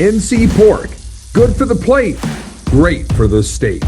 NC Pork. Good for the plate, great for the state.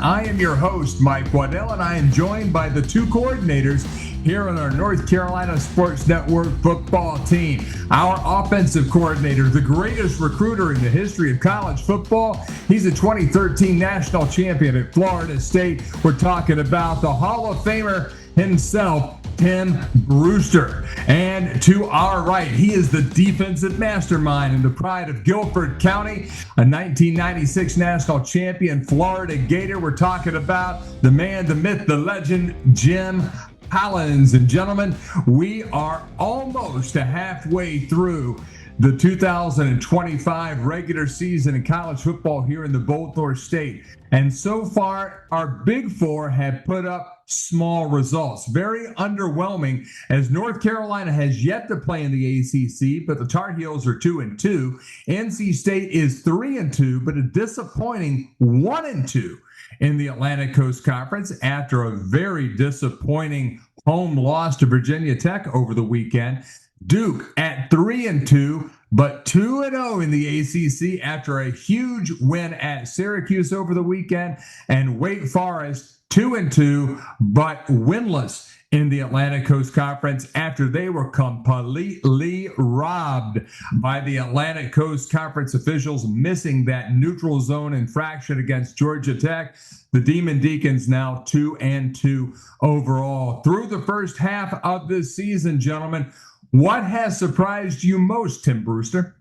I am your host, Mike Waddell, and I am joined by the two coordinators here on our North Carolina Sports Network football team. Our offensive coordinator, the greatest recruiter in the history of college football. He's a 2013 national champion at Florida State. We're talking about the Hall of Famer himself, Tim Brewster. And to our right, he is the defensive mastermind and the pride of Guilford County, a 1996 national champion Florida Gator. We're talking about the man, the myth, the legend, Jim Collins. And gentlemen, we are almost halfway through the 2025 regular season in college football here in the Baltimore State. And so far, our Big Four have put up small results. Very underwhelming, as North Carolina has yet to play in the ACC, but the Tar Heels are 2-2. NC State is 3-2, but a disappointing 1-2 in the Atlantic Coast Conference after a very disappointing home loss to Virginia Tech over the weekend. Duke at 3-2, but 2-0 in the ACC after a huge win at Syracuse over the weekend. And Wake Forest 2-2, but winless in the Atlantic Coast Conference after they were completely robbed by the Atlantic Coast Conference officials, missing that neutral zone infraction against Georgia Tech. The Demon Deacons now 2-2 overall. Through the first half of this season, gentlemen, what has surprised you most, Tim Brewster?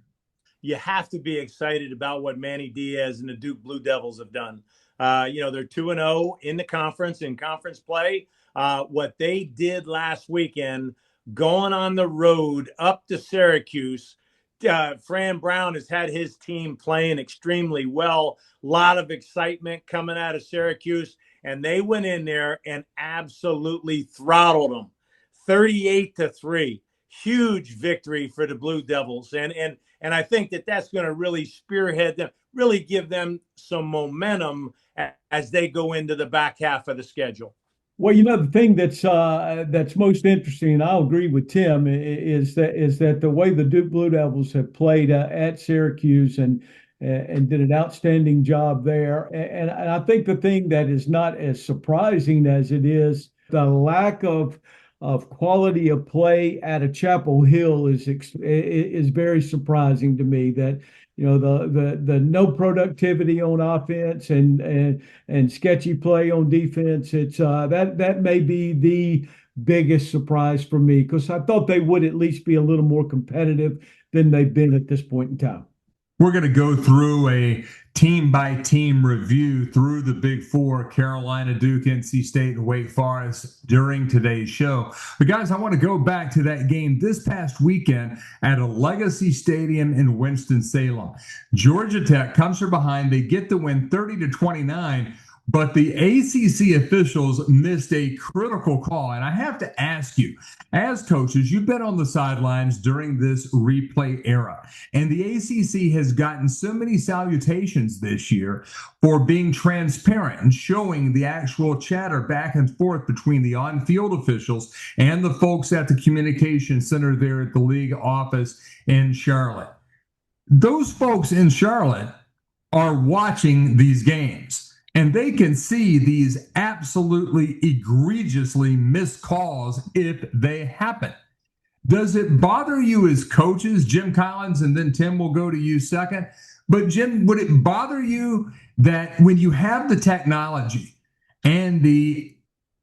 You have to be excited about what Manny Diaz and the Duke Blue Devils have done. They're 2-0 in the conference, in conference play. What they did last weekend, going on the road up to Syracuse, Fran Brown has had his team playing extremely well. A lot of excitement coming out of Syracuse, and they went in there and absolutely throttled them, 38-3. Huge victory for the Blue Devils, and I think that's going to really spearhead them, really give them some momentum as they go into the back half of the schedule. Well, the thing that's most interesting, and I'll agree with Tim, is that the way the Duke Blue Devils have played at Syracuse and did an outstanding job there. And I think the thing that is not as surprising as it is the lack of quality of play at a Chapel Hill is very surprising to me. That the no productivity on offense and sketchy play on defense. It's that may be the biggest surprise for me, because I thought they would at least be a little more competitive than they've been at this point in time. We're going to go through a team-by-team review through the Big Four, Carolina, Duke, NC State, and Wake Forest during today's show. But guys, I want to go back to that game this past weekend at a Legacy Stadium in Winston-Salem. Georgia Tech comes from behind. They get the win 30-29. But the ACC officials missed a critical call. And I have to ask you, as coaches, you've been on the sidelines during this replay era. And the ACC has gotten so many salutations this year for being transparent and showing the actual chatter back and forth between the on-field officials and the folks at the communication center there at the league office in Charlotte. Those folks in Charlotte are watching these games. And they can see these absolutely egregiously missed calls if they happen. Does it bother you as coaches, Jim Collins, and then Tim, will go to you second. But Jim, would it bother you that when you have the technology and the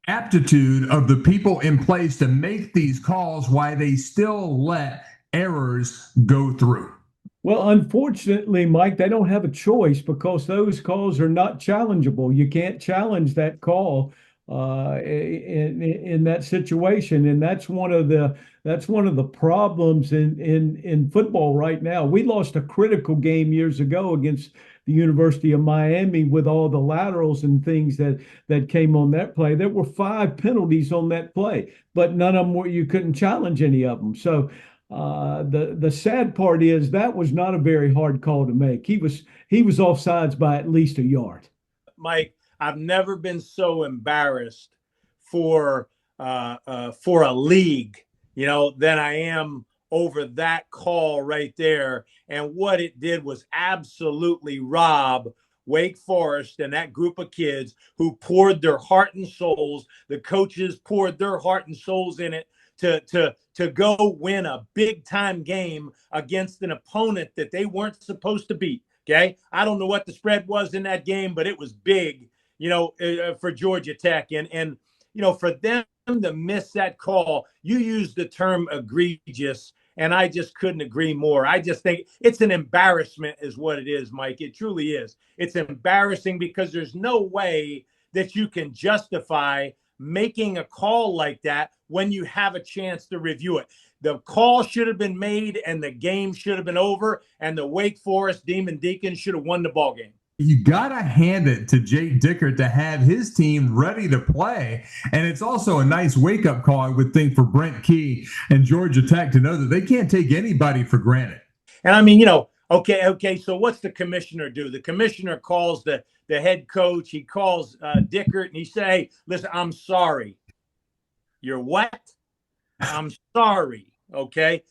aptitude of the people in place to make these calls, why they still let errors go through? Well, unfortunately, Mike, they don't have a choice, because those calls are not challengeable. You can't challenge that call in that situation, and that's one of the problems in football right now. We lost a critical game years ago against the University of Miami with all the laterals and things that came on that play. There were 5 penalties on that play, but none of them you couldn't challenge any of them. So The sad part is that was not a very hard call to make. He was offsides by at least a yard. Mike, I've never been so embarrassed for for a league, than I am over that call right there. And what it did was absolutely rob Wake Forest and that group of kids who poured their heart and souls. The coaches poured their heart and souls in it to go win a big time game against an opponent that they weren't supposed to beat. Okay, I don't know what the spread was in that game, but it was big, for Georgia Tech, and for them to miss that call. You used the term egregious, and I just couldn't agree more. I just think it's an embarrassment, is what it is, Mike. It truly is. It's embarrassing because there's no way that you can justify making a call like that when you have a chance to review it. The call should have been made and the game should have been over, and the Wake Forest Demon Deacons should have won the ball game. You got to hand it to Jake Dickert to have his team ready to play. And it's also a nice wake-up call, I would think, for Brent Key and Georgia Tech to know that they can't take anybody for granted. And I mean, okay, so what's the commissioner do? The commissioner calls the head coach. He calls Dickert, and he say, hey, listen, I'm sorry. You're what? I'm sorry, okay?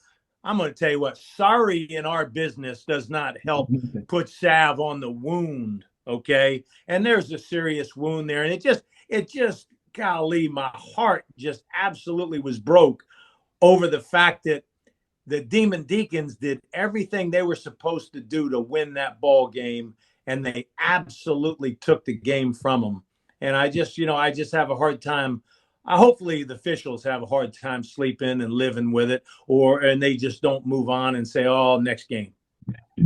I'm going to tell you what, sorry in our business does not help put salve on the wound, okay? And there's a serious wound there. And it just, golly, my heart just absolutely was broke over the fact that the Demon Deacons did everything they were supposed to do to win that ball game, and they absolutely took the game from them. And I just have a hard time. Hopefully the officials have a hard time sleeping and living with it, and they just don't move on and say, oh, next game.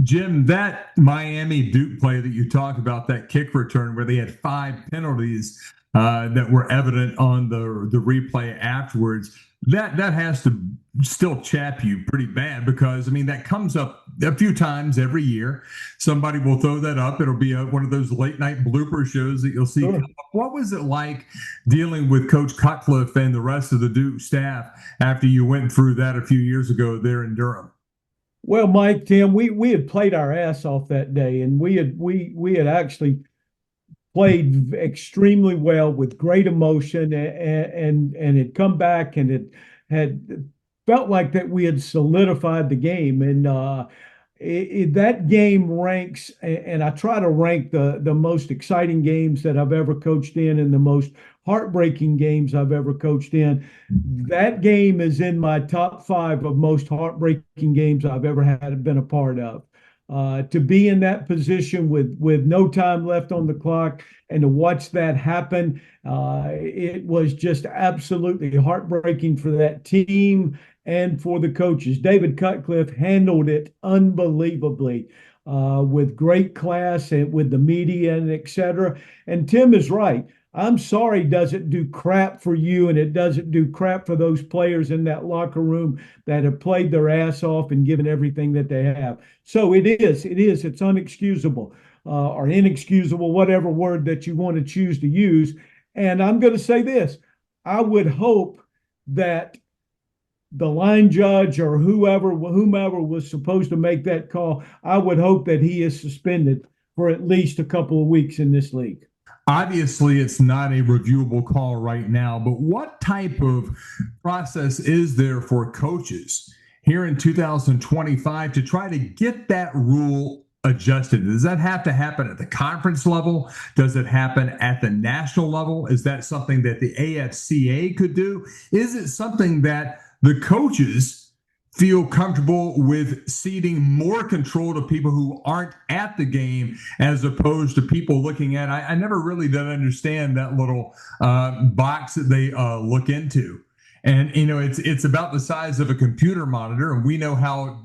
Jim, that Miami Duke play that you talked about, that kick return where they had 5 penalties that were evident on the replay afterwards, that has to still chap you pretty bad, because I mean that comes up a few times every year. Somebody will throw that up. It'll be one of those late night blooper shows that you'll see. Sure. What was it like dealing with Coach Cutcliffe and the rest of the Duke staff after you went through that a few years ago there in Durham? Well, Mike, Tim, we had played our ass off that day, and we had actually played extremely well with great emotion, and had come back, and it had felt like that we had solidified the game. And that game ranks, and I try to rank the most exciting games that I've ever coached in and the most heartbreaking games I've ever coached in. That game is in my top 5 of most heartbreaking games I've ever been a part of. To be in that position with no time left on the clock and to watch that happen, it was just absolutely heartbreaking for that team and for the coaches. David Cutcliffe handled it unbelievably, with great class and with the media and et cetera. And Tim is right. I'm sorry doesn't do crap for you, and it doesn't do crap for those players in that locker room that have played their ass off and given everything that they have. So it's unexcusable, or inexcusable, whatever word that you want to choose to use. And I'm going to say this, I would hope that the line judge or whomever was supposed to make that call, I would hope that he is suspended for at least a couple of weeks in this league. Obviously, it's not a reviewable call right now, but what type of process is there for coaches here in 2025 to try to get that rule adjusted? Does that have to happen at the conference level? Does it happen at the national level? Is that something that the AFCA could do? Is it something that the coaches feel comfortable with ceding more control to people who aren't at the game as opposed to people looking at? I never really did understand that little box that they look into. And, it's about the size of a computer monitor. And we know how,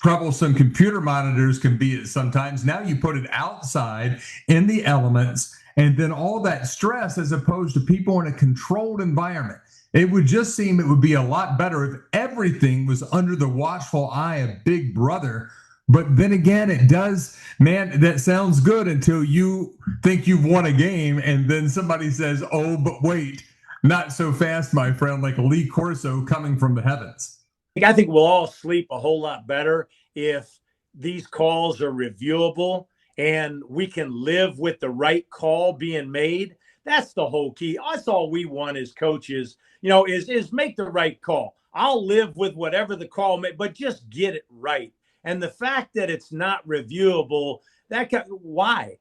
troublesome computer monitors can be sometimes. Now you put it outside in the elements, and then all that stress as opposed to people in a controlled environment. It would just seem it would be a lot better if everything was under the watchful eye of Big Brother. But then again, it does, man, that sounds good until you think you've won a game and then somebody says, oh, but wait, not so fast, my friend, like Lee Corso coming from the heavens. I think we'll all sleep a whole lot better if these calls are reviewable and we can live with the right call being made. That's the whole key. That's all we want as coaches, is make the right call. I'll live with whatever the call may, but just get it right. And the fact that it's not reviewable, why?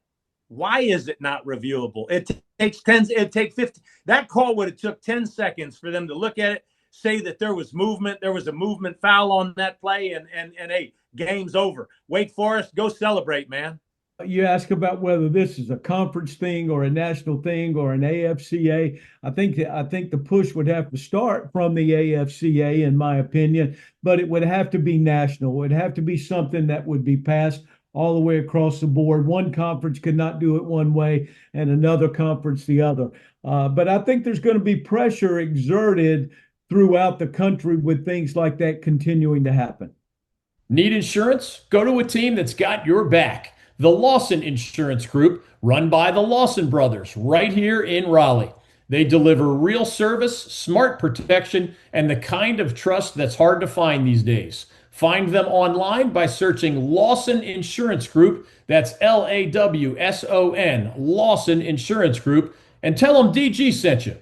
Why is it not reviewable? It takes 10, it take 50. That call would have took 10 seconds for them to look at it, say that there was a movement foul on that play, and hey, game's over. Wake Forest, go celebrate, man. You ask about whether this is a conference thing or a national thing or an AFCA. I think the push would have to start from the AFCA, in my opinion, but it would have to be national. It would have to be something that would be passed all the way across the board. One conference could not do it one way and another conference the other. But I think there's going to be pressure exerted throughout the country with things like that continuing to happen. Need insurance? Go to a team that's got your back. The Lawson Insurance Group, run by the Lawson brothers, right here in Raleigh. They deliver real service, smart protection, and the kind of trust that's hard to find these days. Find them online by searching Lawson Insurance Group. That's Lawson, Lawson Insurance Group, and tell them DG sent you.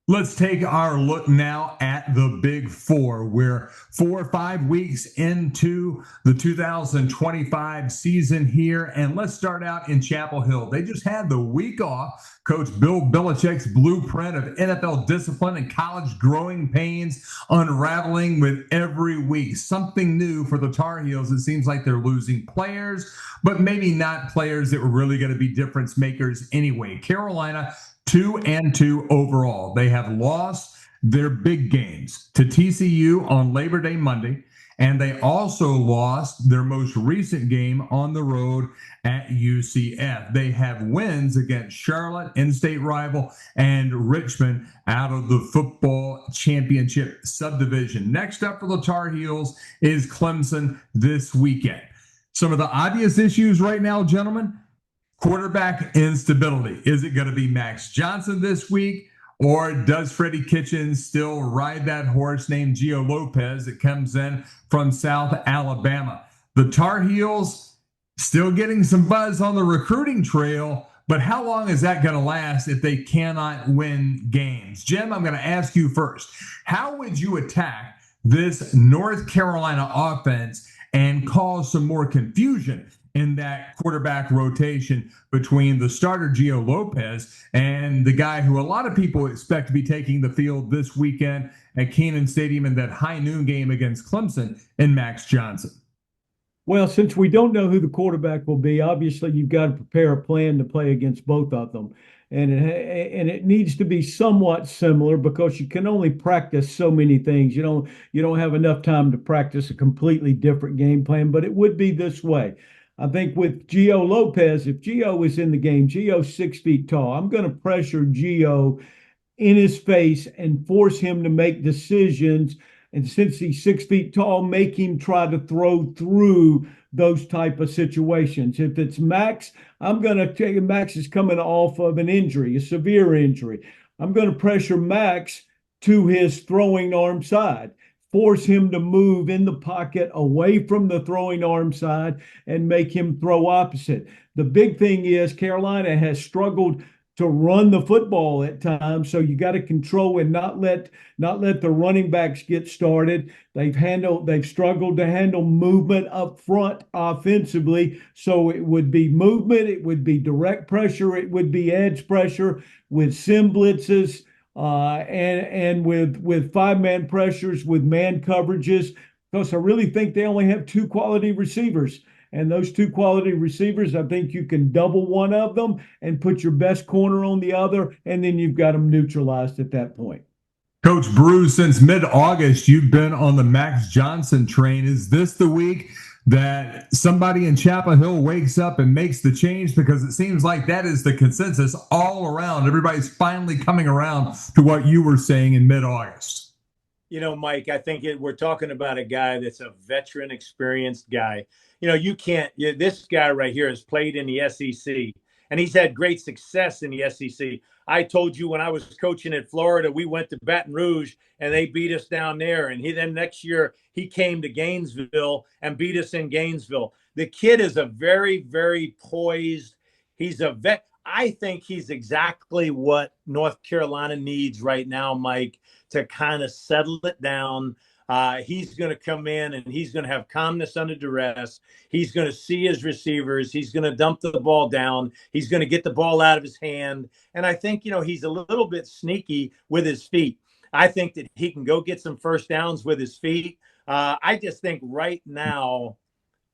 Let's take our look now at the Big Four. We're 4 or 5 weeks into the 2025 season here, and let's start out in Chapel Hill. They just had the week off. Coach Bill Belichick's blueprint of NFL discipline and college growing pains unraveling with every week. Something new for the Tar Heels. It seems like they're losing players, but maybe not players that were really going to be difference makers anyway. Carolina 2-2 overall. They have lost their big games to TCU on Labor Day Monday, and they also lost their most recent game on the road at UCF. They have wins against Charlotte, in-state rival, and Richmond out of the football championship subdivision. Next up for the Tar Heels is Clemson this weekend. Some of the obvious issues right now, gentlemen: quarterback instability. Is it going to be Max Johnson this week, or does Freddie Kitchens still ride that horse named Gio Lopez that comes in from South Alabama? The Tar Heels still getting some buzz on the recruiting trail, but how long is that going to last if they cannot win games? Jim, I'm going to ask you first. How would you attack this North Carolina offense and cause some more confusion in that quarterback rotation between the starter Gio Lopez and the guy who a lot of people expect to be taking the field this weekend at Kenan Stadium in that high noon game against Clemson, and Max Johnson? Well, since we don't know who the quarterback will be, obviously you've got to prepare a plan to play against both of them. And it needs to be somewhat similar because you can only practice so many things. You don't have enough time to practice a completely different game plan, but it would be this way. I think with Gio Lopez, if Gio is in the game, Gio's 6 feet tall. I'm going to pressure Gio in his face and force him to make decisions. And since he's 6 feet tall, make him try to throw through those type of situations. If it's Max, I'm going to tell you Max is coming off of an injury, a severe injury. I'm going to pressure Max to his throwing arm side. Force him to move in the pocket away from the throwing arm side and make him throw opposite. The big thing is Carolina has struggled to run the football at times, so you got to control and not let the running backs get started. They've struggled to handle movement up front offensively, so it would be movement, it would be direct pressure, it would be edge pressure with sim blitzes. And with 5-man pressures, with man coverages, because I really think they only have 2 quality receivers. And those 2 quality receivers, I think you can double one of them and put your best corner on the other, and then you've got them neutralized at that point. Coach Brew, since mid-August, you've been on the Max Johnson train. Is this the week that somebody in Chapel Hill wakes up and makes the change? Because it seems like that is the consensus all around. Everybody's finally coming around to what you were saying in mid-August. Mike, I think we're talking about a guy that's a veteran, experienced guy. This guy right here has played in the SEC. and he's had great success in the SEC. I told you when I was coaching at Florida, we went to Baton Rouge and they beat us down there. And then next year he came to Gainesville and beat us in Gainesville. The kid is a very, very poised. He's a vet. I think he's exactly what North Carolina needs right now, Mike, to kind of settle it down. He's going to come in and he's going to have calmness under duress. He's going to see his receivers. He's going to dump the ball down. He's going to get the ball out of his hand. And I think, he's a little bit sneaky with his feet. I think that he can go get some first downs with his feet. I just think right now,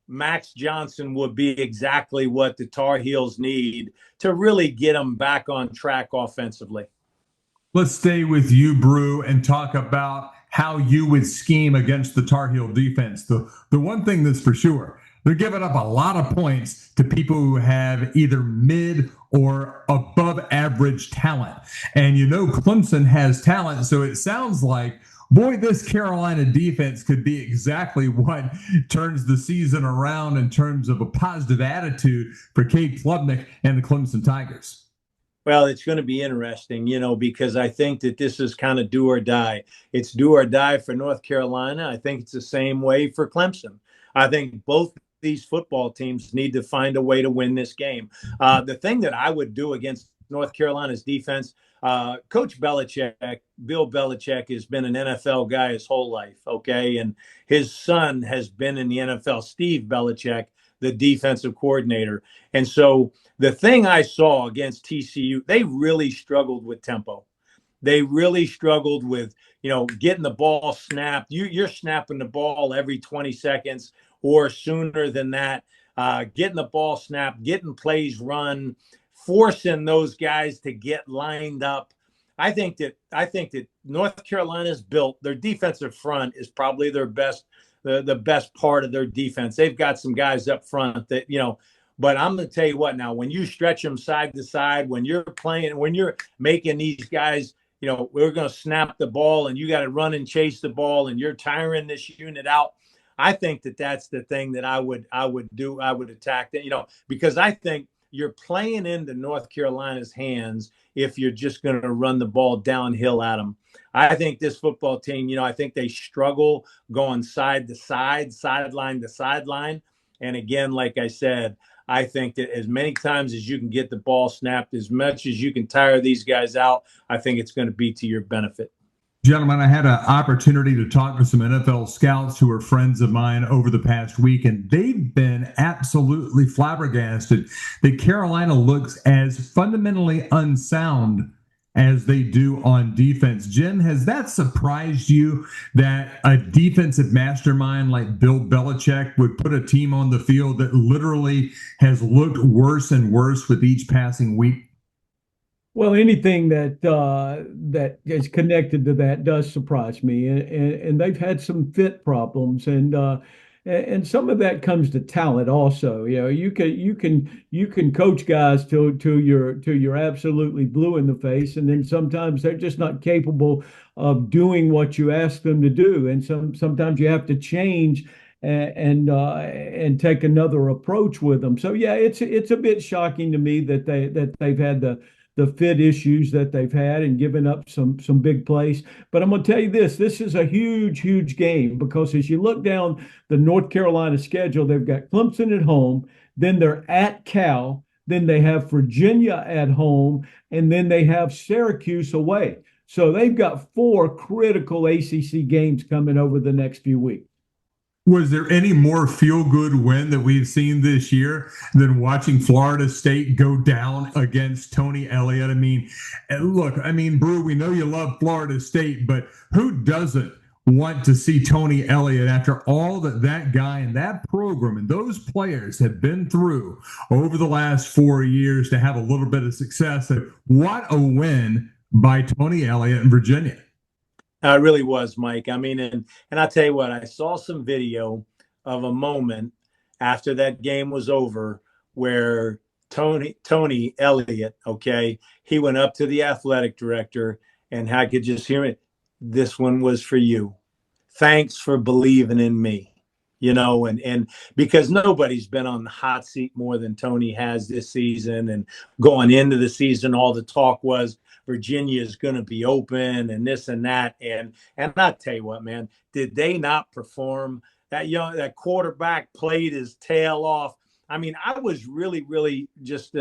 Max Johnson would be exactly what the Tar Heels need to really get them back on track offensively. Let's stay with you, Brew, and talk about how you would scheme against the Tar Heel defense. The one thing that's for sure, they're giving up a lot of points to people who have either mid or above average talent. And Clemson has talent, so it sounds like, boy, this Carolina defense could be exactly what turns the season around in terms of a positive attitude for Cade Klubnik and the Clemson Tigers. Well, it's going to be interesting, because I think that this is kind of do or die. It's do or die for North Carolina. I think it's the same way for Clemson. I think both these football teams need to find a way to win this game. The thing that I would do against North Carolina's defense, Coach Belichick, Bill Belichick, has been an NFL guy his whole life, okay? And his son has been in the NFL, Steve Belichick, the defensive coordinator. And so the thing I saw against TCU, they really struggled with tempo. They really struggled with, getting the ball snapped. You're snapping the ball every 20 seconds or sooner than that, getting the ball snapped, getting plays run, forcing those guys to get lined up. I think that North Carolina's built, their defensive front is probably their best, the best part of their defense. They've got some guys up front that, but I'm going to tell you what now, when you stretch them side to side, when you're making these guys, we're going to snap the ball and you got to run and chase the ball and you're tiring this unit out. I think that that's the thing that I would do. I would attack that, because I think you're playing into North Carolina's hands if you're just going to run the ball downhill at them. I think this football team, I think they struggle going side to side, sideline to sideline. And again, like I said, I think that as many times as you can get the ball snapped, as much as you can tire these guys out, I think it's going to be to your benefit. Gentlemen, I had an opportunity to talk to some NFL scouts who are friends of mine over the past week, and they've been absolutely flabbergasted that Carolina looks as fundamentally unsound as they do on defense. Jim, has that surprised you that a defensive mastermind like Bill Belichick would put a team on the field that literally has looked worse and worse with each passing week? Well, anything that is connected to that does surprise me, and they've had some fit problems, and some of that comes to talent also. You can coach guys till you're absolutely blue in the face, and then sometimes they're just not capable of doing what you ask them to do, and sometimes you have to change and take another approach with them. So yeah, it's a bit shocking to me that they've had the fit issues that they've had and given up some big plays. But I'm going to tell you this is a huge game, because as you look down the North Carolina schedule, they've got Clemson at home, then they're at Cal, then they have Virginia at home, and then they have Syracuse away. So they've got 4 critical ACC games coming over the next few weeks. Was there any more feel-good win that we've seen this year than watching Florida State go down against Tony Elliott? I mean, look, Brew, we know you love Florida State, but who doesn't want to see Tony Elliott after all that guy and that program and those players have been through over the last 4 years to have a little bit of success? What a win by Tony Elliott in Virginia. It really was, Mike. And I'll tell you what, I saw some video of a moment after that game was over where Tony Elliott, okay, he went up to the athletic director and I could just hear it. This one was for you. Thanks for believing in me. and because nobody's been on the hot seat more than Tony has this season. And going into the season, all the talk was Virginia is going to be open and this and that. And I'll tell you what, man, did they not perform? That quarterback played his tail off. I mean, I was really, really just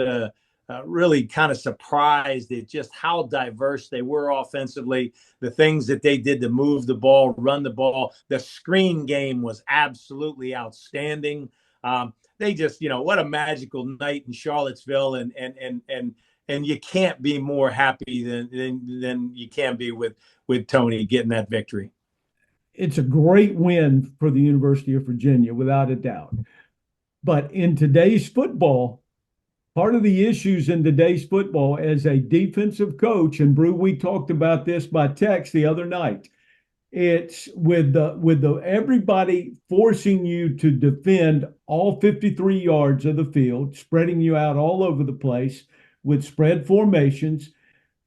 really kind of surprised at just how diverse they were offensively, the things that they did to move the ball, run the ball. The screen game was absolutely outstanding. They just, what a magical night in Charlottesville, and you can't be more happy than you can be with Tony getting that victory. It's a great win for the University of Virginia, without a doubt. But in today's football, part of the issues in today's football as a defensive coach, and Brew, we talked about this by text the other night. It's with everybody forcing you to defend all 53 yards of the field, spreading you out all over the place with spread formations.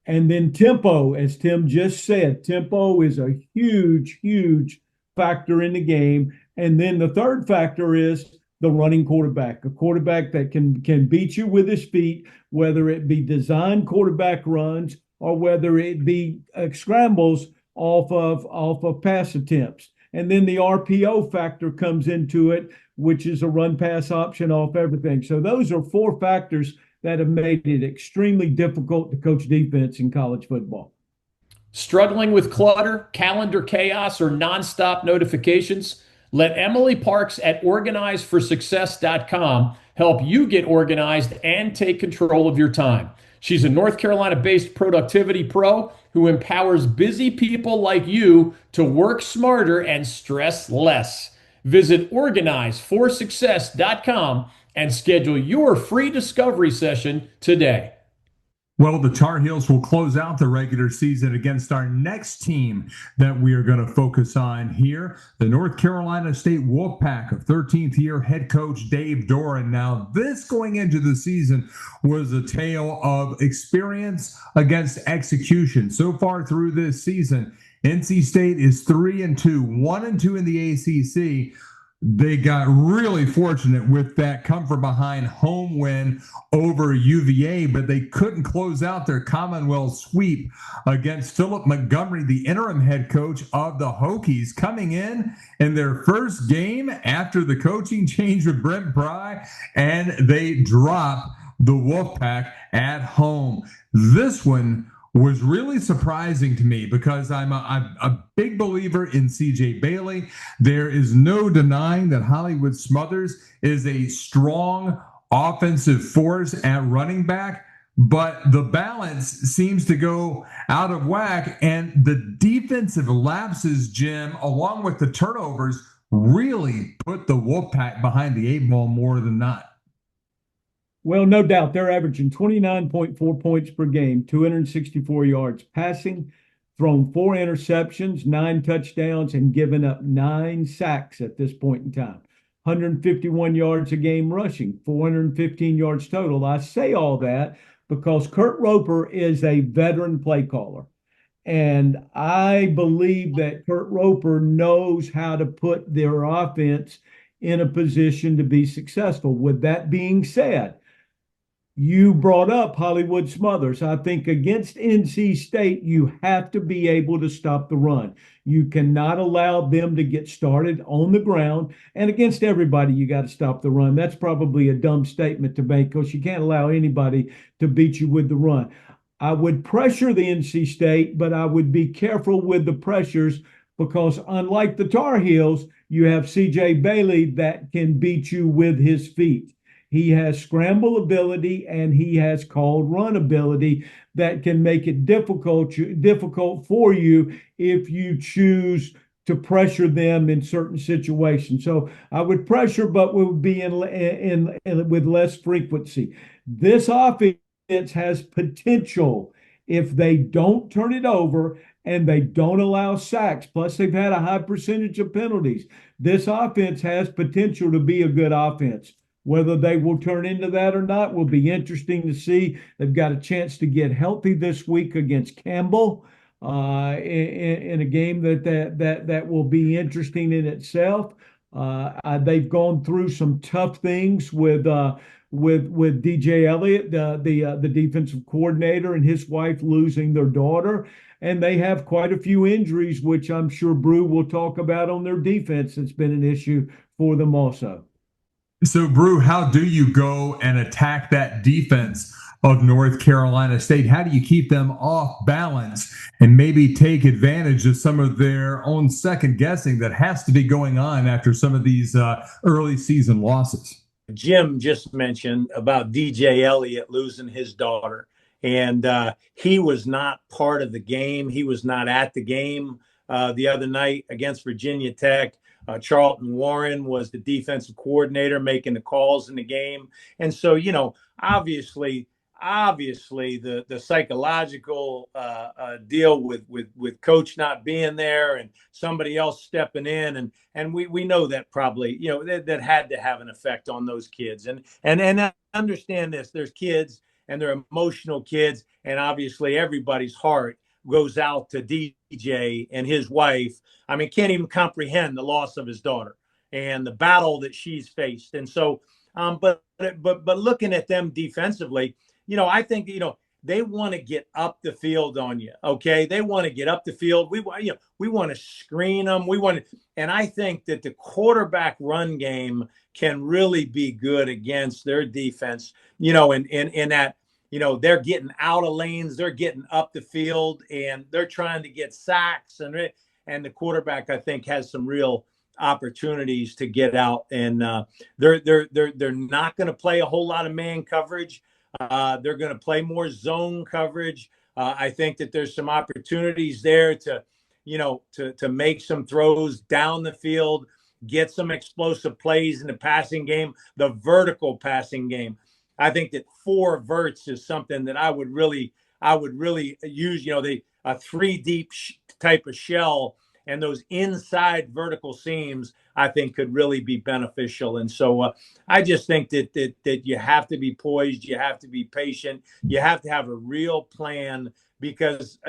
And then tempo, as Tim just said, tempo is a huge, huge factor in the game. And then the third factor is the running quarterback, a quarterback that can beat you with his feet, whether it be design quarterback runs or whether it be scrambles off of pass attempts. And then the RPO factor comes into it, which is a run pass option off everything. So those are four factors that have made it extremely difficult to coach defense in college football. Struggling with clutter, calendar chaos, or nonstop notifications? Let Emily Parks at organizeforsuccess.com help you get organized and take control of your time. She's a North Carolina-based productivity pro who empowers busy people like you to work smarter and stress less. Visit organizeforsuccess.com and schedule your free discovery session today. Well, the Tar Heels will close out the regular season against our next team that we are going to focus on here, the North Carolina State Wolfpack of 13th year head coach Dave Doran. Now, this going into the season was a tale of experience against execution. So far through this season, NC State is 3-2, 1-2 in the ACC. They got really fortunate with that come from behind home win over UVA, but they couldn't close out their Commonwealth sweep against Philip Montgomery, the interim head coach of the Hokies, coming in their first game after the coaching change with Brent Pry, and they drop the Wolfpack at home. This one was really surprising to me because I'm a big believer in CJ Bailey. There is no denying that Hollywood Smothers is a strong offensive force at running back, but the balance seems to go out of whack, and the defensive lapses, Jim, along with the turnovers, really put the Wolfpack behind the eight ball more than not. Well, no doubt. They're averaging 29.4 points per game, 264 yards passing, thrown 4 interceptions, 9 touchdowns, and given up 9 sacks at this point in time. 151 yards a game rushing, 415 yards total. I say all that because Kurt Roper is a veteran play caller. And I believe that Kurt Roper knows how to put their offense in a position to be successful. With that being said, you brought up Hollywood Smothers. I think against NC State, you have to be able to stop the run. You cannot allow them to get started on the ground. And against everybody, you got to stop the run. That's probably a dumb statement to make because you can't allow anybody to beat you with the run. I would pressure the NC State, but I would be careful with the pressures because unlike the Tar Heels, you have CJ Bailey that can beat you with his feet. He has scramble ability and he has called run ability that can make it difficult for you if you choose to pressure them in certain situations. So I would pressure, but we would be in with less frequency. This offense has potential if they don't turn it over and they don't allow sacks. Plus, they've had a high percentage of penalties. This offense has potential to be a good offense. Whether they will turn into that or not will be interesting to see. They've got a chance to get healthy this week against Campbell in a game that will be interesting in itself. They've gone through some tough things with DJ Elliott, the defensive coordinator, and his wife losing their daughter, and they have quite a few injuries, which I'm sure Brew will talk about on their defense. It's been an issue for them also. So, Brew, how do you go and attack that defense of North Carolina State? How do you keep them off balance and maybe take advantage of some of their own second guessing that has to be going on after some of these early season losses? Jim just mentioned about DJ Elliott losing his daughter, and he was not part of the game. He was not at the game the other night against Virginia Tech. Charlton Warren was the defensive coordinator making the calls in the game. And so, obviously the psychological deal with coach not being there and somebody else stepping in. And we know that probably, that had to have an effect on those kids. And understand this, there's kids and they're emotional kids. And obviously everybody's heart goes out to DJ and his wife. I mean, can't even comprehend the loss of his daughter and the battle that she's faced. And so, but looking at them defensively, I think, they want to get up the field on you. Okay. They want to get up the field. We want to screen them. And I think that the quarterback run game can really be good against their defense, in that, they're getting out of lanes, they're getting up the field, and they're trying to get sacks. And the quarterback, I think, has some real opportunities to get out. And they're not going to play a whole lot of man coverage. They're going to play more zone coverage. I think that there's some opportunities there to make some throws down the field, get some explosive plays in the passing game, the vertical passing game. I think that 4 verts is something that I would really use, a 3 deep type of shell, and those inside vertical seams, I think, could really be beneficial. And so I just think that you have to be poised, you have to be patient, you have to have a real plan, because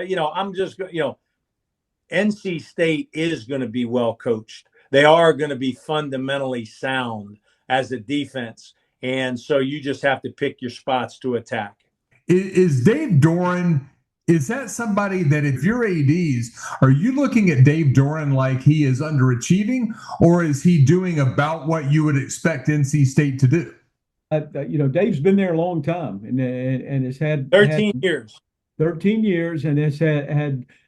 NC State is going to be well coached. They are going to be fundamentally sound as a defense. And so you just have to pick your spots to attack. Is Dave Doran, is that somebody that, if you're ADs, are you looking at Dave Doran like he is underachieving, or is he doing about what you would expect NC State to do? Dave's been there a long time and has had 13 years. 13 years, and has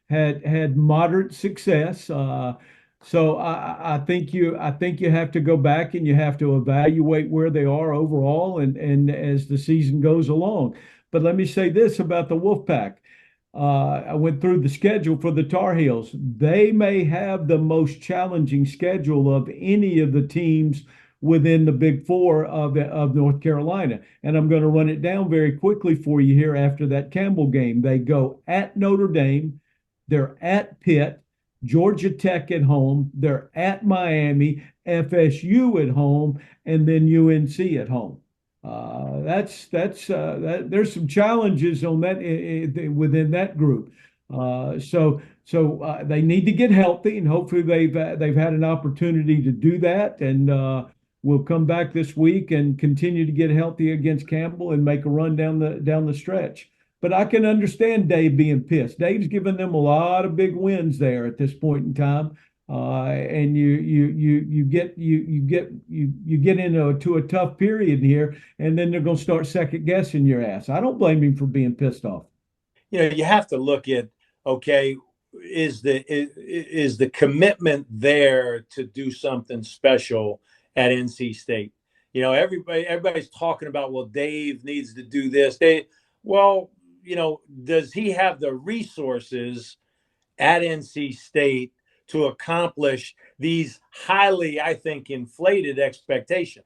had moderate success. So I think you have to go back and you have to evaluate where they are overall and as the season goes along. But let me say this about the Wolfpack. I went through the schedule for the Tar Heels. They may have the most challenging schedule of any of the teams within the Big Four of North Carolina. And I'm going to run it down very quickly for you here after that Campbell game. They go at Notre Dame, they're at Pitt, Georgia Tech at home, they're at Miami, FSU at home, and then UNC at home. There's some challenges on that within that group. So they need to get healthy, and hopefully they've had an opportunity to do that, and we'll come back this week and continue to get healthy against Campbell and make a run down the stretch. But I can understand Dave being pissed. Dave's given them a lot of big wins there at this point in time, and you get into a tough period here, and then they're going to start second guessing your ass. I don't blame him for being pissed off. You have to look at, okay, is the commitment there to do something special at NC State? Everybody's talking about, well, Dave needs to do this. Does he have the resources at NC State to accomplish these highly, I think, inflated expectations?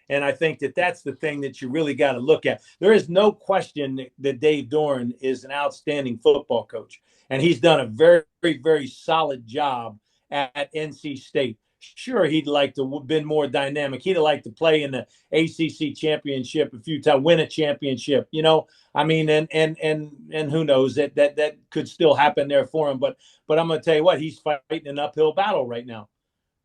And I think that that's the thing that you really got to look at. There is no question that Dave Doran is an outstanding football coach, and he's done a very, very, very solid job at NC State. Sure, he'd like to have been more dynamic. He'd like to play in the ACC championship a few times, win a championship. I mean, and who knows, that could still happen there for him. But I'm going to tell you what, he's fighting an uphill battle right now.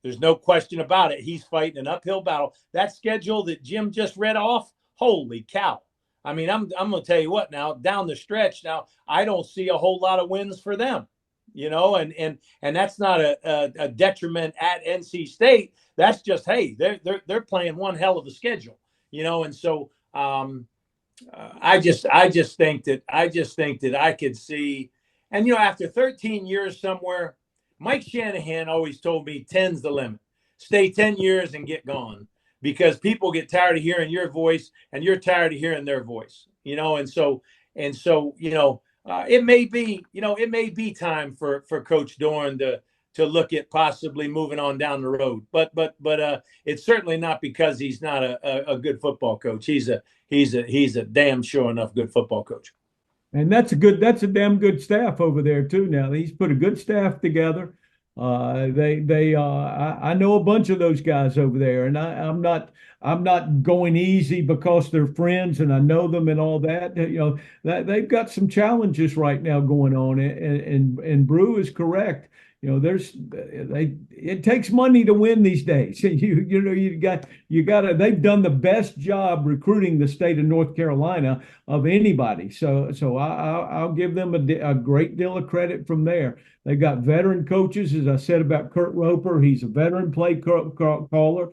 There's no question about it. He's fighting an uphill battle. That schedule that Jim just read off, holy cow. I mean, I'm going to tell you what now, down the stretch now, I don't see a whole lot of wins for them, and that's not a detriment at NC State. That's just, hey, they're playing one hell of a schedule, and so I just think that I could see, and after 13 years somewhere, Mike Shanahan always told me 10's the limit. Stay 10 years and get gone, because people get tired of hearing your voice and you're tired of hearing their voice, and so it may be time for Coach Dorn to look at possibly moving on down the road, but it's certainly not because he's not a good football coach. He's a damn sure enough good football coach. And that's a damn good staff over there too. Now he's put a good staff together. I know a bunch of those guys over there, and I'm not going easy because they're friends and I know them and all that. That they've got some challenges right now going on, and Brew is correct. It takes money to win these days. You got to. They've done the best job recruiting the state of North Carolina of anybody. So I'll give them a great deal of credit from there. They got veteran coaches, as I said about Kurt Roper. He's a veteran play caller.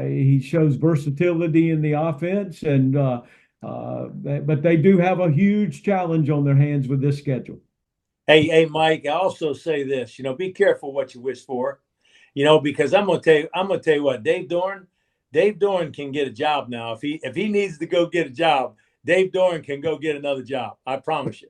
He shows versatility in the offense, but they do have a huge challenge on their hands with this schedule. Hey, Mike, I also say this, be careful what you wish for, because I'm going to tell you what, Dave Dorn can get a job now. If he needs to go get a job, Dave Dorn can go get another job. I promise you.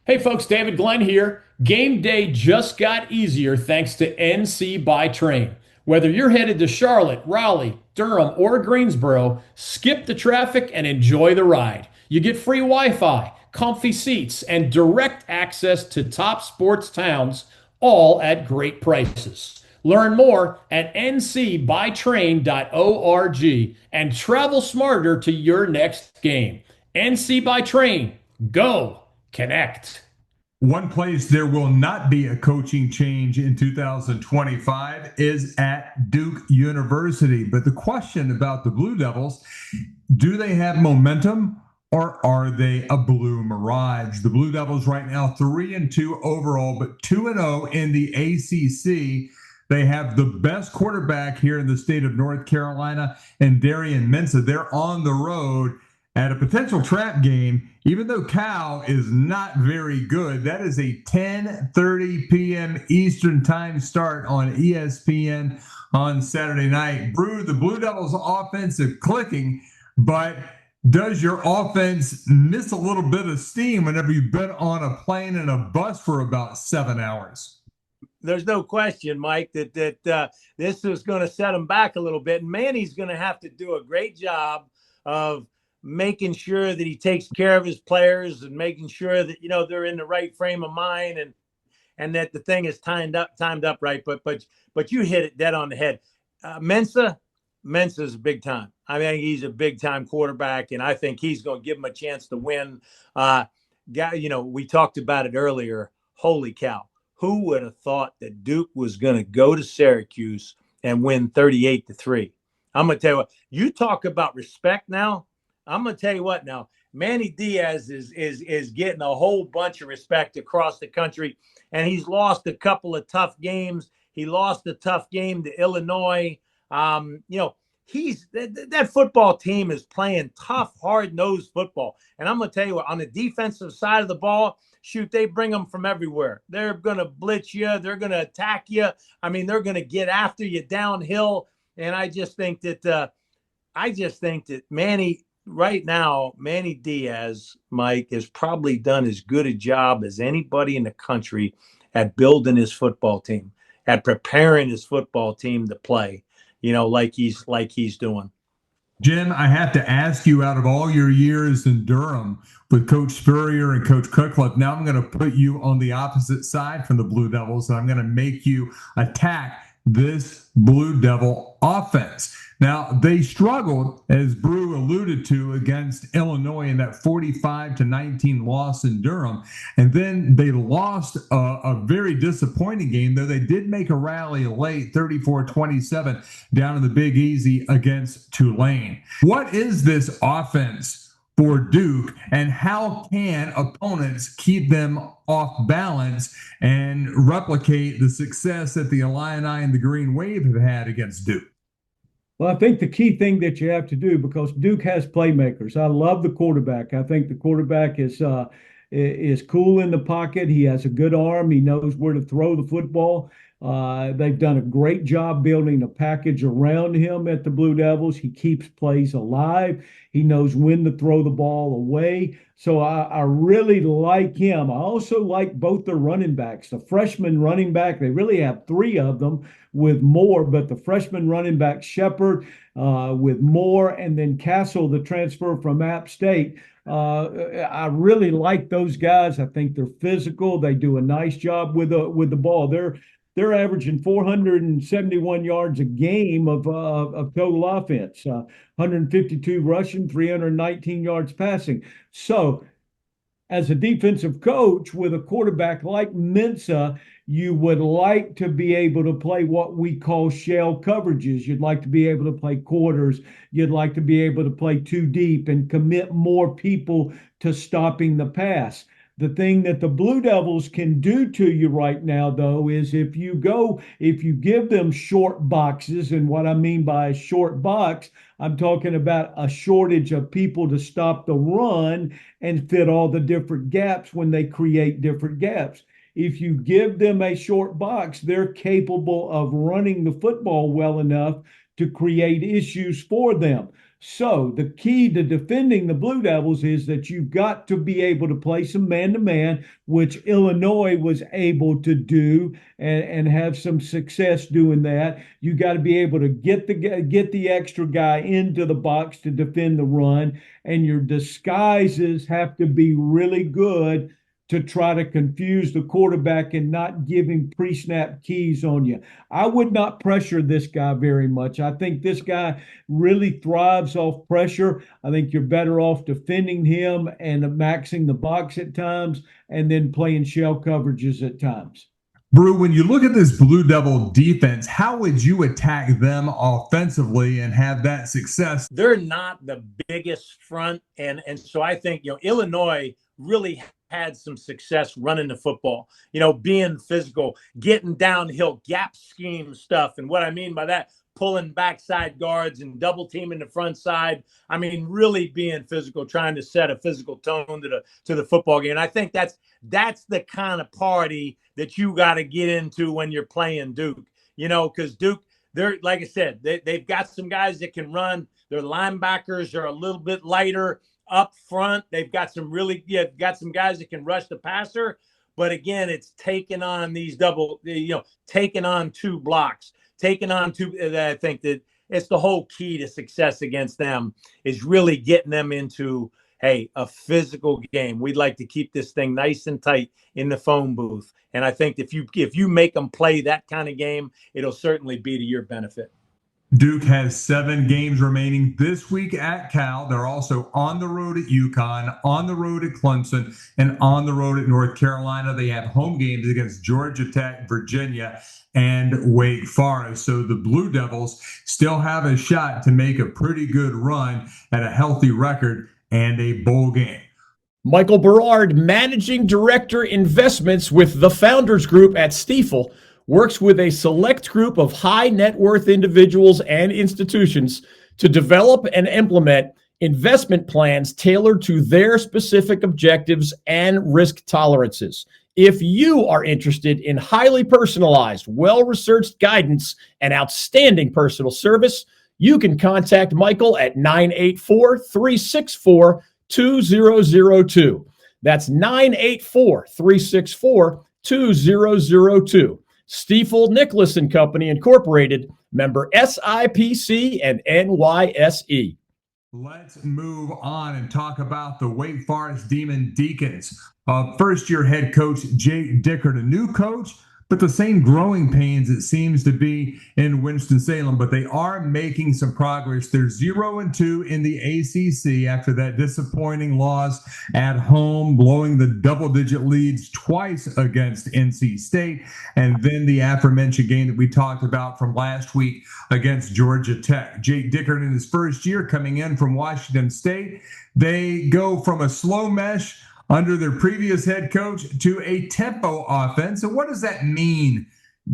Hey folks, David Glenn here. Game day just got easier thanks to NC by Train. Whether you're headed to Charlotte, Raleigh, Durham, or Greensboro, skip the traffic and enjoy the ride. You get free Wi-Fi, comfy seats, and direct access to top sports towns, all at great prices. Learn more at ncbytrain.org and travel smarter to your next game. NC by Train. Go Connect. One place there will not be a coaching change in 2025 is at Duke University. But the question about the Blue Devils, do they have momentum or are they a blue mirage? The Blue Devils right now 3-2 overall, but 2-0 in the ACC. They have the best quarterback here in the state of North Carolina, and Darian Mensah. They're on the road at a potential trap game, even though Cal is not very good. That is a 10:30 p.m. Eastern time start on ESPN on Saturday night. Brew, the Blue Devils offensive clicking, but does your offense miss a little bit of steam whenever you've been on a plane and a bus for about 7 hours? There's no question, Mike, that this is going to set them back a little bit. And Manny's going to have to do a great job of making sure that he takes care of his players and making sure that, they're in the right frame of mind and that the thing is timed up right. But you hit it dead on the head. Mensah's big time. I mean, he's a big time quarterback, and I think he's going to give him a chance to win. We talked about it earlier. Holy cow. Who would have thought that Duke was going to go to Syracuse and win 38-3? I'm going to tell you what, you talk about respect now. I'm going to tell you what now, Manny Diaz is getting a whole bunch of respect across the country, and he's lost a couple of tough games. He lost a tough game to Illinois. That football team is playing tough, hard-nosed football. And I'm going to tell you what, on the defensive side of the ball, shoot, they bring them from everywhere. They're going to blitz you. They're going to attack you. I mean, they're going to get after you downhill. And I just think that Manny Diaz, Mike, has probably done as good a job as anybody in the country at building his football team, at preparing his football team to play, like he's doing. Jim, I have to ask you, out of all your years in Durham with Coach Spurrier and Coach Cutcliffe, now I'm going to put you on the opposite side from the Blue Devils, and I'm going to make you attack this Blue Devil offense. Now, they struggled, as Brew alluded to, against Illinois in that 45-19 loss in Durham. And then they lost a very disappointing game, though they did make a rally late, 34-27, down in the Big Easy against Tulane. What is this offense for Duke, and how can opponents keep them off balance and replicate the success that the Illini and the Green Wave have had against Duke? Well, I think the key thing that you have to do, because Duke has playmakers. I love the quarterback. I think the quarterback is cool in the pocket. He has a good arm. He knows where to throw the football. They've done a great job building a package around him at the Blue Devils. He keeps plays alive. He knows when to throw the ball away. So I really like him. I also like both the running backs. The freshman running back, they really have three of them with Moore, but the freshman running back Shepard with Moore, and then Castle, the transfer from App State. I really like those guys. I think they're physical. They do a nice job with the ball. They're averaging 471 yards a game of total offense, 152 rushing, 319 yards passing. So, as a defensive coach with a quarterback like Mensa, you would like to be able to play what we call shell coverages. You'd like to be able to play quarters. You'd like to be able to play too deep and commit more people to stopping the pass. The thing that the Blue Devils can do to you right now, though, is if you give them short boxes, and what I mean by a short box, I'm talking about a shortage of people to stop the run and fit all the different gaps when they create different gaps. If you give them a short box, they're capable of running the football well enough to create issues for them. So the key to defending the Blue Devils is that you've got to be able to play some man-to-man, which Illinois was able to do and have some success doing that. You got to be able to get the extra guy into the box to defend the run, and your disguises have to be really good to try to confuse the quarterback and not give him pre-snap keys on you. I would not pressure this guy very much. I think this guy really thrives off pressure. I think you're better off defending him and maxing the box at times and then playing shell coverages at times. Brew, when you look at this Blue Devil defense, how would you attack them offensively and have that success? They're not the biggest front, and so I think Illinois really had some success running the football, being physical, getting downhill, gap scheme stuff. And what I mean by that, pulling backside guards and double teaming the front side. I mean, really being physical, trying to set a physical tone to the football game. And I think that's the kind of party that you got to get into when you're playing Duke, because Duke, they're, like I said, they've got some guys that can run. Their linebackers are a little bit lighter. Up front, they've got some guys that can rush the passer, but again, it's taking on these taking on two blocks, taking on two. I think that it's the whole key to success against them is really getting them into a physical game. We'd like to keep this thing nice and tight in the phone booth, and I think if you make them play that kind of game, it'll certainly be to your benefit. Duke has 7 games remaining this week at Cal. They're also on the road at UConn, on the road at Clemson, and on the road at North Carolina. They have home games against Georgia Tech, Virginia, and Wake Forest. So the Blue Devils still have a shot to make a pretty good run at a healthy record and a bowl game. Michael Berard, Managing Director Investments with the Founders Group at Stifel, works with a select group of high net worth individuals and institutions to develop and implement investment plans tailored to their specific objectives and risk tolerances. If you are interested in highly personalized, well-researched guidance and outstanding personal service, you can contact Michael at 984-364-2002. That's 984-364-2002. Stifel Nicholas & Company Incorporated, member SIPC and NYSE. Let's move on and talk about the Wake Forest Demon Deacons. First-year head coach Jake Dickert, a new coach, but the same growing pains it seems to be in Winston-Salem. But they are making some progress. They're 0-2 in the ACC after that disappointing loss at home, blowing the double-digit leads twice against NC State, and then the aforementioned game that we talked about from last week against Georgia Tech. Jake Dickert in his first year coming in from Washington State. They go from a slow mesh under their previous head coach to a tempo offense. And what does that mean,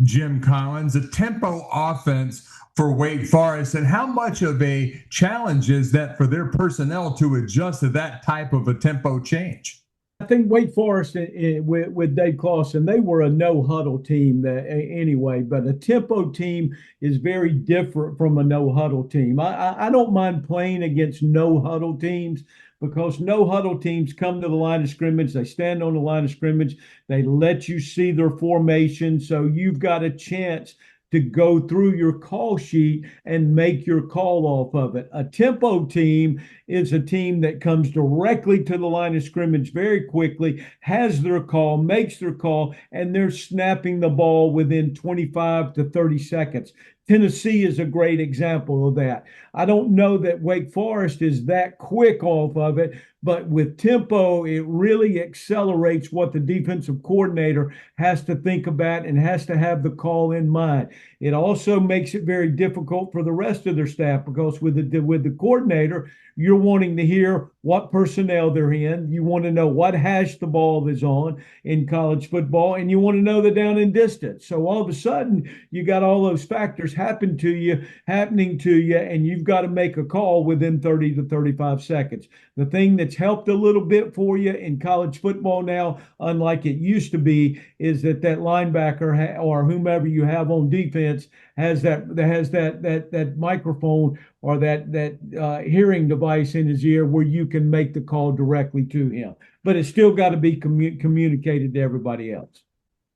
Jim Collins, a tempo offense for Wake Forest? And how much of a challenge is that for their personnel to adjust to that type of a tempo change? I think Wake Forest with Dave Clawson, they were a no huddle team anyway, but a tempo team is very different from a no huddle team. I don't mind playing against no huddle teams because no huddle teams come to the line of scrimmage. They stand on the line of scrimmage. They let you see their formation. So you've got a chance to go through your call sheet and make your call off of it. A tempo team is a team that comes directly to the line of scrimmage very quickly, has their call, makes their call, and they're snapping the ball within 25 to 30 seconds. Tennessee is a great example of that. I don't know that Wake Forest is that quick off of it, but with tempo, it really accelerates what the defensive coordinator has to think about and has to have the call in mind. It also makes it very difficult for the rest of their staff because with the coordinator, you're wanting to hear what personnel they're in. You want to know what hash the ball is on in college football, and you want to know the down and distance. So all of a sudden, you got all those factors happening to you, and you've got to make a call within 30 to 35 seconds. The thing that's helped a little bit for you in college football now, unlike it used to be, is that linebacker or whomever you have on defense has that microphone or that hearing device in his ear where you can make the call directly to him. But it's still got to be communicated to everybody else.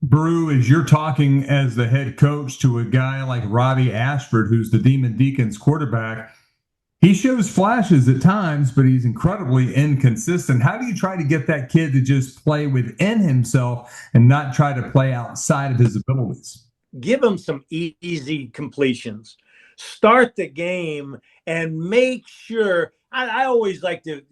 Brew, as you're talking as the head coach to a guy like Robbie Ashford, who's the Demon Deacons quarterback, he shows flashes at times, but he's incredibly inconsistent. How do you try to get that kid to just play within himself and not try to play outside of his abilities? Give him some easy completions. Start the game and make sure. I always like to,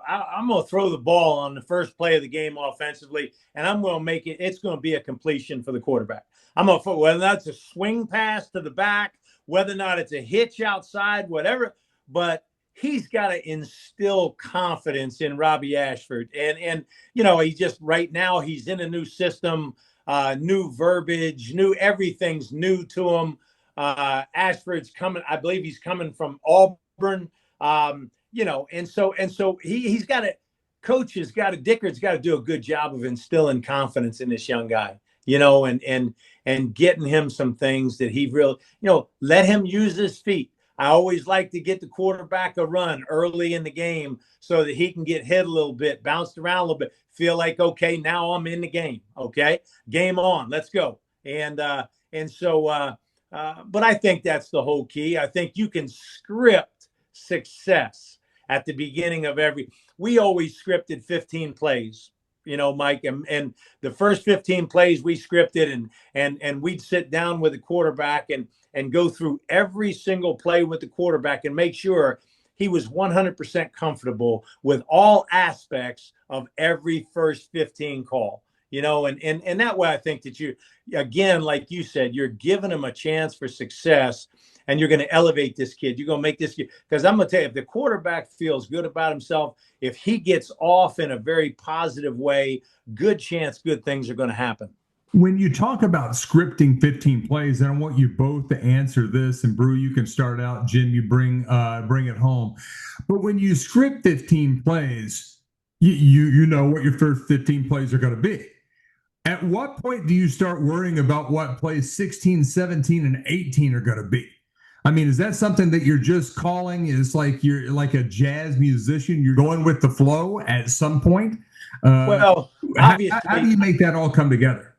I'm going to throw the ball on the first play of the game offensively, and I'm going to make it. It's going to be a completion for the quarterback. I'm going to, whether that's a swing pass to the back, whether or not it's a hitch outside, whatever. But he's got to instill confidence in Robbie Ashford, and he just right now he's in a new system, new verbiage, everything's new to him. Ashford's coming. I believe he's coming from Auburn. And so he's got to. Dickert's got to do a good job of instilling confidence in this young guy. And getting him some things that he really, let him use his feet. I always like to get the quarterback a run early in the game so that he can get hit a little bit, bounced around a little bit, feel like, okay, now I'm in the game. Okay, game on, let's go. But I think that's the whole key. I think you can script success at the beginning of we always scripted 15 plays, Mike, and the first 15 plays we scripted and we'd sit down with the quarterback and go through every single play with the quarterback and make sure he was 100% comfortable with all aspects of every first 15 call, and that way I think that you, again, like you said, you're giving him a chance for success and you're going to elevate this kid. You're going to make this kid, because I'm going to tell you, if the quarterback feels good about himself, if he gets off in a very positive way, good chance good things are going to happen. When you talk about scripting 15 plays, and I want you both to answer this, and Brew, you can start out. Jim, you bring it home. But when you script 15 plays, you know what your first 15 plays are going to be. At what point do you start worrying about what plays 16, 17, and 18 are going to be? I mean, is that something that you're just calling? Is like you're like a jazz musician, you're going with the flow at some point? Well, obviously, how do you make that all come together?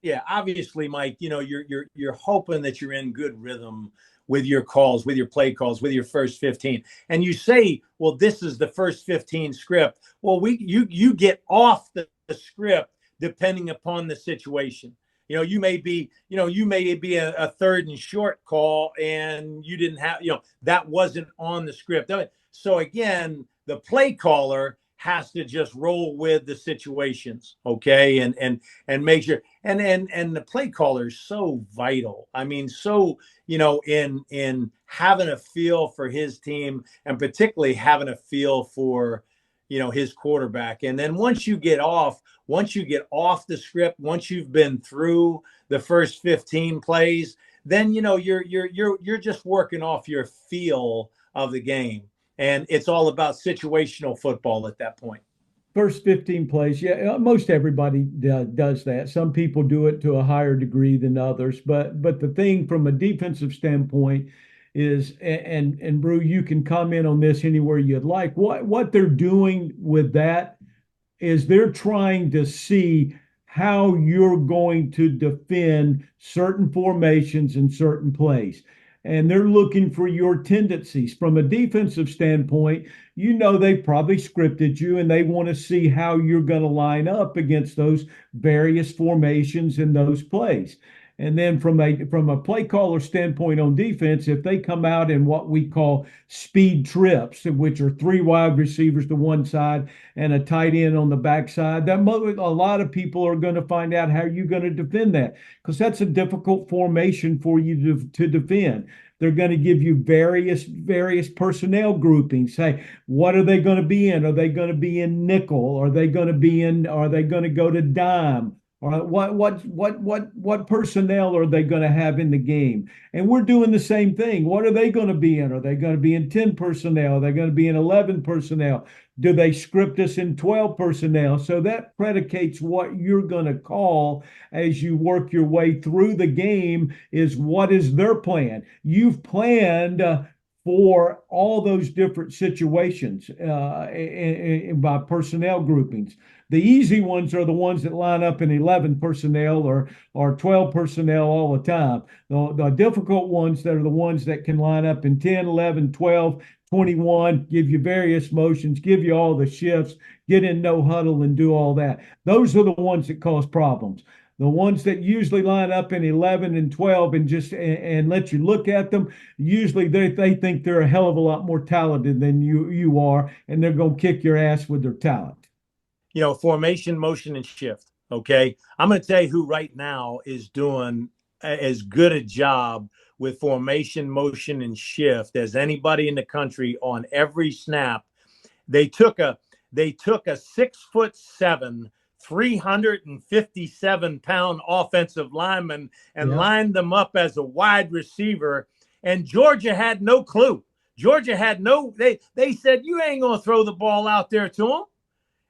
Yeah, obviously, Mike, you're hoping that you're in good rhythm with your calls, with your play calls, with your first 15. And you say, well, this is the first 15 script. Well, you get off the script depending upon the situation. you may be a third and short call, and you didn't have, that wasn't on the script. So again, the play caller has to just roll with the situations, okay, and make sure. And the play caller is so vital. I mean, so in having a feel for his team, and particularly having a feel for his quarterback. And then once you get off the script, once you've been through the first 15 plays, then you're just working off your feel of the game. And it's all about situational football at that point. First 15 plays, yeah, most everybody does that. Some people do it to a higher degree than others, but the thing from a defensive standpoint is, and Brew, you can comment on this anywhere you'd like. What they're doing with that is they're trying to see how you're going to defend certain formations in certain plays. And they're looking for your tendencies. From a defensive standpoint, they've probably scripted you and they want to see how you're going to line up against those various formations in those plays. And then from a play caller standpoint on defense, if they come out in what we call speed trips, which are 3 wide receivers to one side and a tight end on the backside, a lot of people are going to find out how you're going to defend that, because that's a difficult formation for you to defend. They're going to give you various personnel groupings. Say, what are they going to be in? Are they going to be in nickel? Are they going to go to dime? Or what personnel are they going to have in the game? And we're doing the same thing. What are they going to be in? Are they going to be in 10 personnel? Are they going to be in 11 personnel? Do they script us in 12 personnel? So that predicates what you're going to call as you work your way through the game. Is what is their plan? You've planned for all those different situations by personnel groupings. The easy ones are the ones that line up in 11 personnel or 12 personnel all the time. The difficult ones that are the ones that can line up in 10, 11, 12, 21, give you various motions, give you all the shifts, get in no huddle and do all that. Those are the ones that cause problems. The ones that usually line up in 11 and 12 and let you look at them, usually they think they're a hell of a lot more talented than you are, and they're going to kick your ass with their talent. Formation, motion, and shift. Okay. I'm going to tell you who right now is doing as good a job with formation, motion, and shift as anybody in the country on every snap. They took a 6'7", 357-pound offensive lineman and lined them up as a wide receiver. And Georgia had no clue. They said, you ain't going to throw the ball out there to him.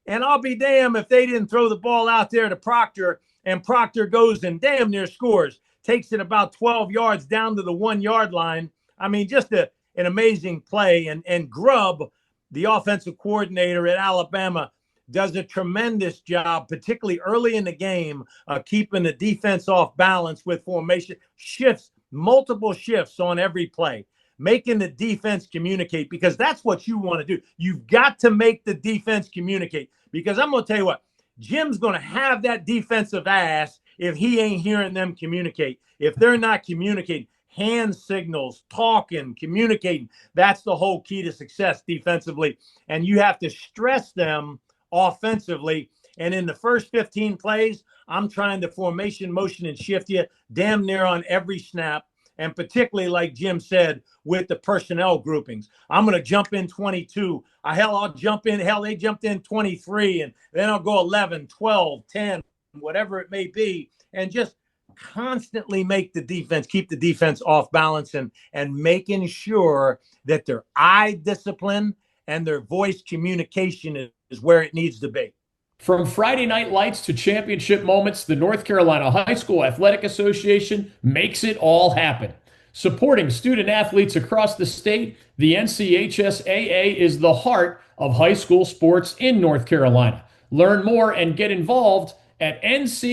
And I'll be damned if they didn't throw the ball out there to Proctor, and Proctor goes and damn near scores, takes it about 12 yards down to the 1 yard line. I mean, just an amazing play. And Grubb, the offensive coordinator at Alabama, does a tremendous job, particularly early in the game, keeping the defense off balance with formation shifts, multiple shifts on every play, making the defense communicate, because that's what you want to do. You've got to make the defense communicate, because I'm going to tell you what, Jim's going to have that defensive ass if he ain't hearing them communicate. If they're not communicating, hand signals, talking, communicating, that's the whole key to success defensively. And you have to stress them offensively. And in the first 15 plays, I'm trying to formation, motion, and shift you damn near on every snap. And particularly, like Jim said, with the personnel groupings, I'm going to jump in 22. I'll jump in. They jumped in 23. And then I'll go 11, 12, 10, whatever it may be. And just constantly make the defense, keep the defense off balance, and making sure that their eye discipline and their voice communication is where it needs to be. From Friday night lights to championship moments, the North Carolina High School Athletic Association makes it all happen. Supporting student athletes across the state, the NCHSAA is the heart of high school sports in North Carolina. Learn more and get involved at nchsaa.org.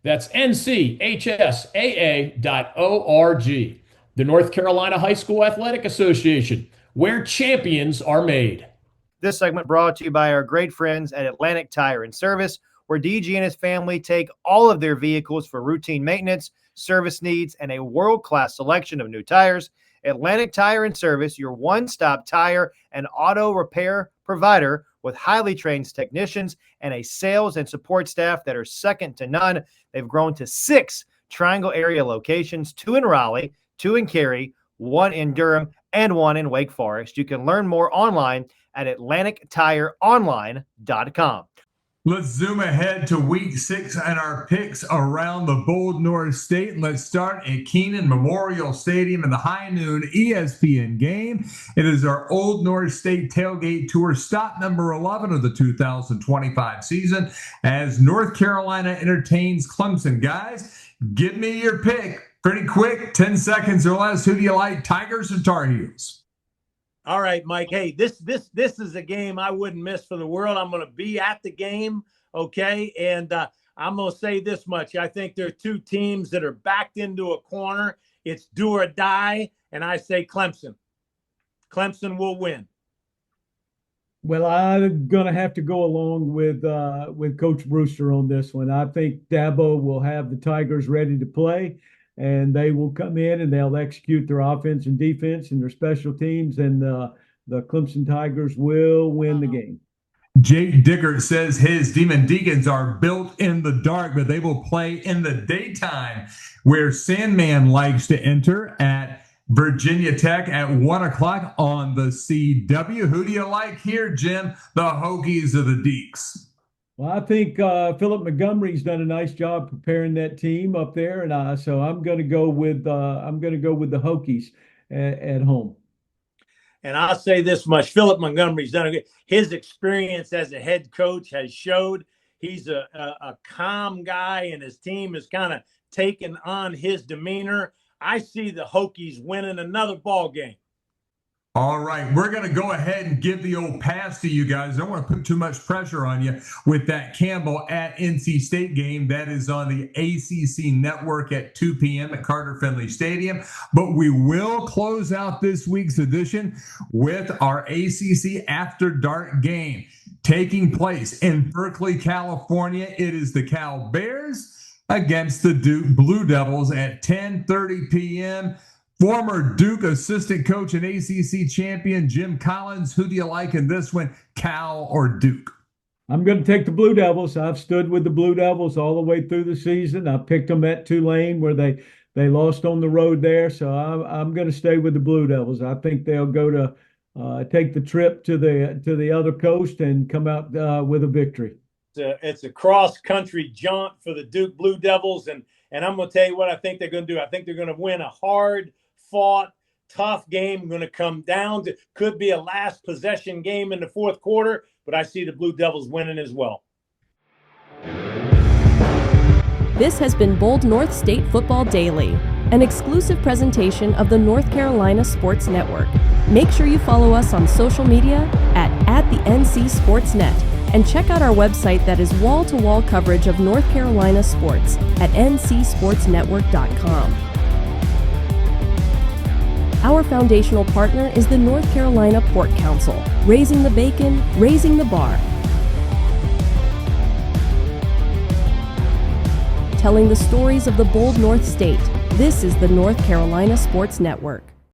That's nchsaa.org. The North Carolina High School Athletic Association, where champions are made. This segment brought to you by our great friends at Atlantic Tire and Service, where DG and his family take all of their vehicles for routine maintenance, service needs, and a world-class selection of new tires. Atlantic Tire and Service, your one-stop tire and auto repair provider with highly trained technicians and a sales and support staff that are second to none. They've grown to 6 Triangle area locations, 2 in Raleigh, 2 in Cary, 1 in Durham, and 1 in Wake Forest. You can learn more online at AtlanticTireOnline.com. Let's zoom ahead to week 6 and our picks around the Bold North State. Let's start at Keenan Memorial Stadium in the high noon ESPN game. It is our Old North State Tailgate Tour stop number 11 of the 2025 season as North Carolina entertains Clemson. Guys, give me your pick. Pretty quick, 10 seconds or less. Who do you like, Tigers or Tar Heels? All right, Mike. Hey, this is a game I wouldn't miss for the world. I'm going to be at the game, okay? And I'm going to say this much. I think there are 2 teams that are backed into a corner. It's do or die, and I say Clemson. Clemson will win. Well, I'm going to have to go along with Coach Brewster on this one. I think Dabo will have the Tigers ready to play, and they will come in and they'll execute their offense and defense and their special teams, and the Clemson Tigers will win the game. Jake Dickert says his Demon Deacons are built in the dark, but they will play in the daytime, where Sandman likes to enter at Virginia Tech at 1 o'clock on the CW. Who do you like here, Jim? The Hokies or the Deeks? Well, I think Philip Montgomery's done a nice job preparing that team up there, and so I'm going to go with the Hokies at home. And I'll say this much: Philip Montgomery's done a good. His experience as a head coach has showed he's a calm guy, and his team has kind of taken on his demeanor. I see the Hokies winning another ball game. All right, we're going to go ahead and give the old pass to you guys. I don't want to put too much pressure on you with that Campbell at NC State game. That is on the ACC network at 2 p.m. at Carter Finley Stadium. But we will close out this week's edition with our ACC After Dark game taking place in Berkeley, California. It is the Cal Bears against the Duke Blue Devils at 10:30 p.m. Former Duke assistant coach and ACC champion Jim Collins. Who do you like in this one, Cal or Duke? I'm going to take the Blue Devils. I've stood with the Blue Devils all the way through the season. I picked them at Tulane where they lost on the road there. So I'm going to stay with the Blue Devils. I think they'll go to take the trip to the other coast and come out with a victory. It's a cross-country jaunt for the Duke Blue Devils, and I'm going to tell you what I think they're going to do. I think they're going to win a hard-fought, tough game. Going to come down to could be a last possession game in the fourth quarter, but I see the Blue Devils winning as well. This has been Bold North State Football Daily, an exclusive presentation of the North Carolina Sports Network. Make sure you follow us on social media at the NC Sports Net. And check out our website that is wall-to-wall coverage of North Carolina sports at ncsportsnetwork.com. Our foundational partner is the North Carolina Pork Council, raising the bacon, raising the bar. Telling the stories of the Bold North State, this is the North Carolina Sports Network.